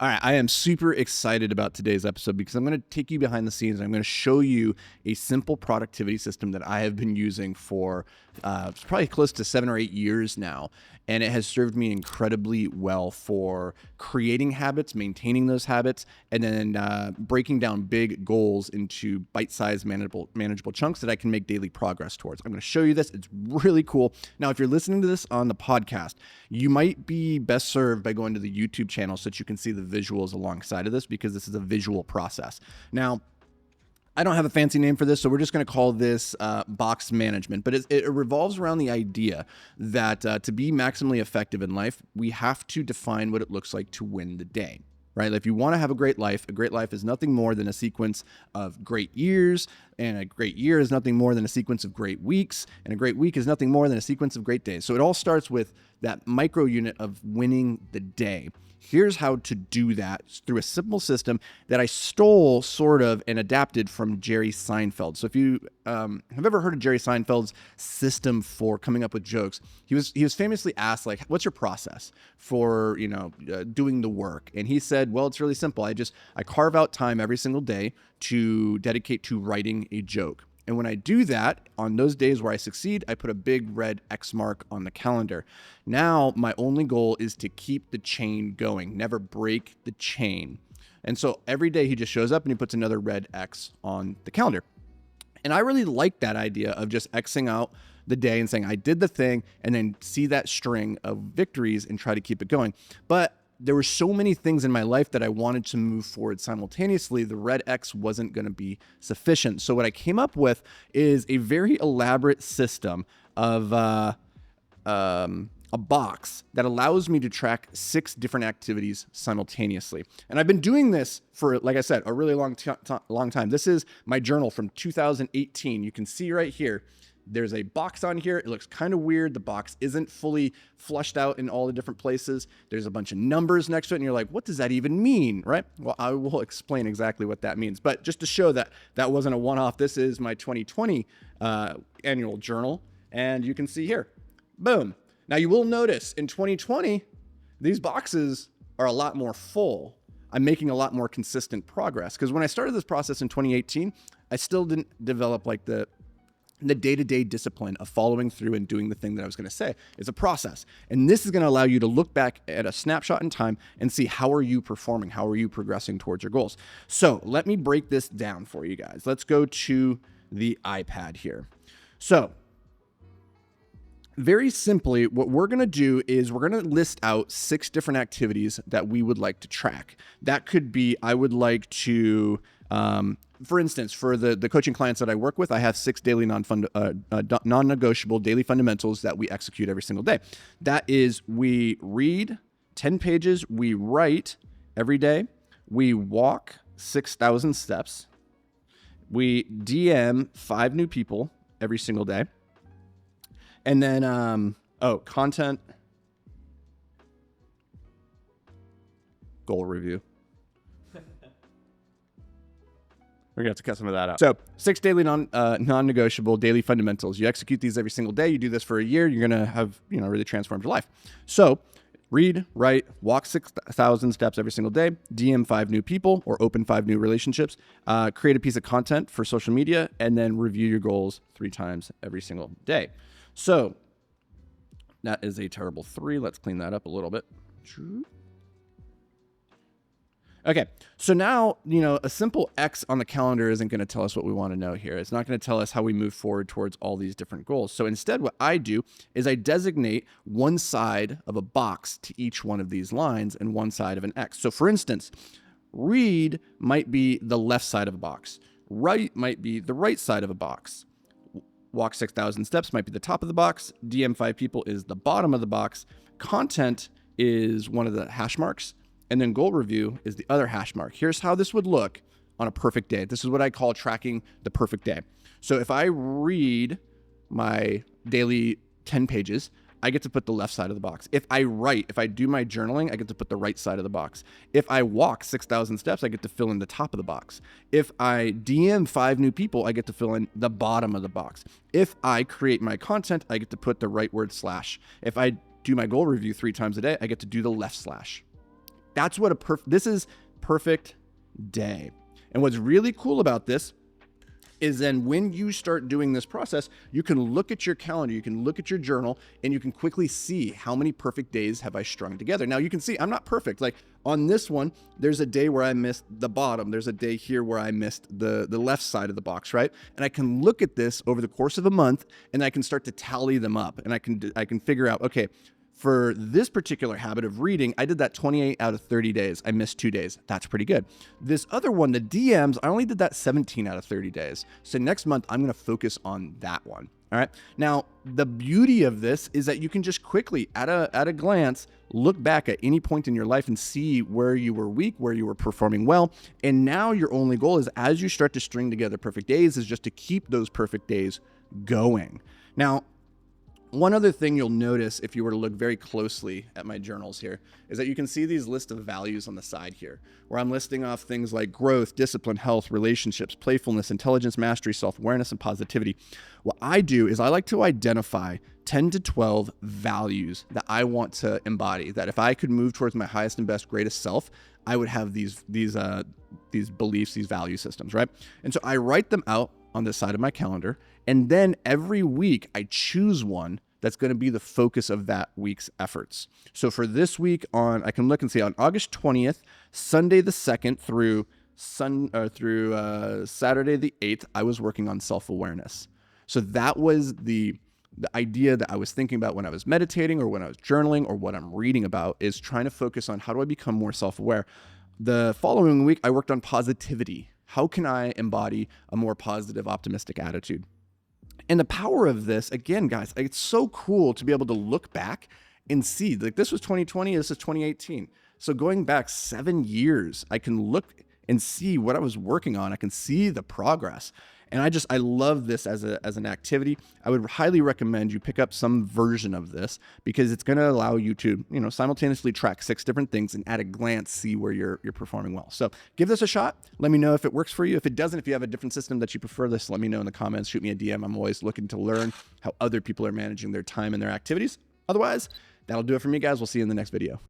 All right, I am super excited about today's episode because I'm going to take you behind the scenes and I'm going to show you a simple productivity system that I have been using for probably close to 7 or 8 years now. And it has served me incredibly well for creating habits, maintaining those habits, and then breaking down big goals into bite-sized, manageable chunks that I can make daily progress towards. I'm going to show you this. It's really cool. Now, if you're listening to this on the podcast, you might be best served by going to the YouTube channel so that you can see the visuals alongside of this, because this is a visual process. Now, I don't have a fancy name for this, so we're just going to call this box management. But it revolves around the idea that to be maximally effective in life, we have to define what it looks like to win the day. Right? If you want to have a great life is nothing more than a sequence of great years, and a great year is nothing more than a sequence of great weeks, and a great week is nothing more than a sequence of great days. So it all starts with that micro unit of winning the day. Here's how to do that through a simple system that I stole sort of and adapted from Jerry Seinfeld. So if you have ever heard of Jerry Seinfeld's system for coming up with jokes, he was famously asked, like, what's your process for, doing the work? And he said, well, it's really simple. I carve out time every single day to dedicate to writing a joke. And when I do that, on those days where I succeed, I put a big red X mark on the calendar. Now, my only goal is to keep the chain going, never break the chain. And so every day he just shows up and he puts another red X on the calendar. And I really like that idea of just Xing out the day and saying, I did the thing, and then see that string of victories and try to keep it going. But there were so many things in my life that I wanted to move forward simultaneously. The red X wasn't going to be sufficient. So what I came up with is a very elaborate system of a box that allows me to track 6 different activities simultaneously. And I've been doing this for, like I said, a really long time. This is my journal from 2018. You can see right here, there's a box on here. It looks kind of weird. The box isn't fully flushed out in all the different places. There's a bunch of numbers next to it, and you're like, what does that even mean, right? Well, I will explain exactly what that means. But just to show that that wasn't a one-off, this is my 2020 annual journal, and you can see here, boom. Now, you will notice in 2020, these boxes are a lot more full. I'm making a lot more consistent progress, because when I started this process in 2018, I still didn't develop like the day-to-day discipline of following through and doing the thing that I was going to say. It's a process. And this is going to allow you to look back at a snapshot in time and see, how are you performing? How are you progressing towards your goals? So let me break this down for you guys. Let's go to the iPad here. So very simply, what we're going to do is we're going to list out 6 different activities that we would like to track. That could be, I would like to, for instance, for the coaching clients that I work with, I have 6 daily non-negotiable daily fundamentals that we execute every single day. That is, we read 10 pages, we write every day, we walk 6,000 steps, we DM 5 new people every single day, and then, content, goal review. We're going to have to cut some of that out. So 6 daily non-negotiable daily fundamentals. You execute these every single day. You do this for a year. You're going to have, really transformed your life. So read, write, walk 6,000 steps every single day, DM 5 new people or open 5 new relationships, create a piece of content for social media, and then review your goals 3 times every single day. So that is a terrible 3. Let's clean that up a little bit. Okay, so now, a simple X on the calendar isn't going to tell us what we want to know here. It's not going to tell us how we move forward towards all these different goals. So instead, what I do is I designate one side of a box to each one of these lines and one side of an X. So for instance, read might be the left side of a box. Write might be the right side of a box. Walk 6,000 steps might be the top of the box. DM 5 people is the bottom of the box. Content is one of the hash marks. And then goal review is the other hash mark. Here's how this would look on a perfect day. This is what I call tracking the perfect day. So if I read my daily 10 pages, I get to put the left side of the box. If I write, if I do my journaling, I get to put the right side of the box. If I walk 6,000 steps, I get to fill in the top of the box. If I DM 5 new people, I get to fill in the bottom of the box. If I create my content, I get to put the right word /. If I do my goal review 3 times a day, I get to do the left /. That's what this is perfect day. And what's really cool about this is then when you start doing this process, you can look at your calendar, you can look at your journal, and you can quickly see how many perfect days have I strung together. Now you can see I'm not perfect. Like on this one, there's a day where I missed the bottom. There's a day here where I missed the left side of the box, right? And I can look at this over the course of a month, and I can start to tally them up, and I can figure out, okay, for this particular habit of reading, I did that 28 out of 30 days. I missed 2 days. That's pretty good. This other one, the DMs, I only did that 17 out of 30 days. So next month, I'm going to focus on that one. All right. Now, the beauty of this is that you can just quickly, at a glance, look back at any point in your life and see where you were weak, where you were performing well. And now your only goal is, as you start to string together perfect days, is just to keep those perfect days going. Now, one other thing you'll notice if you were to look very closely at my journals here is that you can see these list of values on the side here, where I'm listing off things like growth, discipline, health, relationships, playfulness, intelligence, mastery, self-awareness, and positivity. What I do is I like to identify 10 to 12 values that I want to embody, that if I could move towards my highest and best, greatest self, I would have these beliefs, these value systems, right? And so I write them out on this side of my calendar. And then every week I choose one that's going to be the focus of that week's efforts. So for this week I can look and see on August 20th, Sunday the 2nd through Saturday the 8th, I was working on self-awareness. So that was the idea that I was thinking about when I was meditating or when I was journaling or what I'm reading about, is trying to focus on how do I become more self-aware. The following week, I worked on positivity. How can I embody a more positive, optimistic attitude? And the power of this, again, guys, it's so cool to be able to look back and see, like this was 2020, this is 2018. So going back 7 years, I can look and see what I was working on. I can see the progress. And I love this as an activity. I would highly recommend you pick up some version of this, because it's going to allow you to, simultaneously track 6 different things and at a glance see where you're performing well. So give this a shot. Let me know if it works for you. If it doesn't, if you have a different system that you prefer this, let me know in the comments. Shoot me a DM. I'm always looking to learn how other people are managing their time and their activities. Otherwise, that'll do it for me, guys. We'll see you in the next video.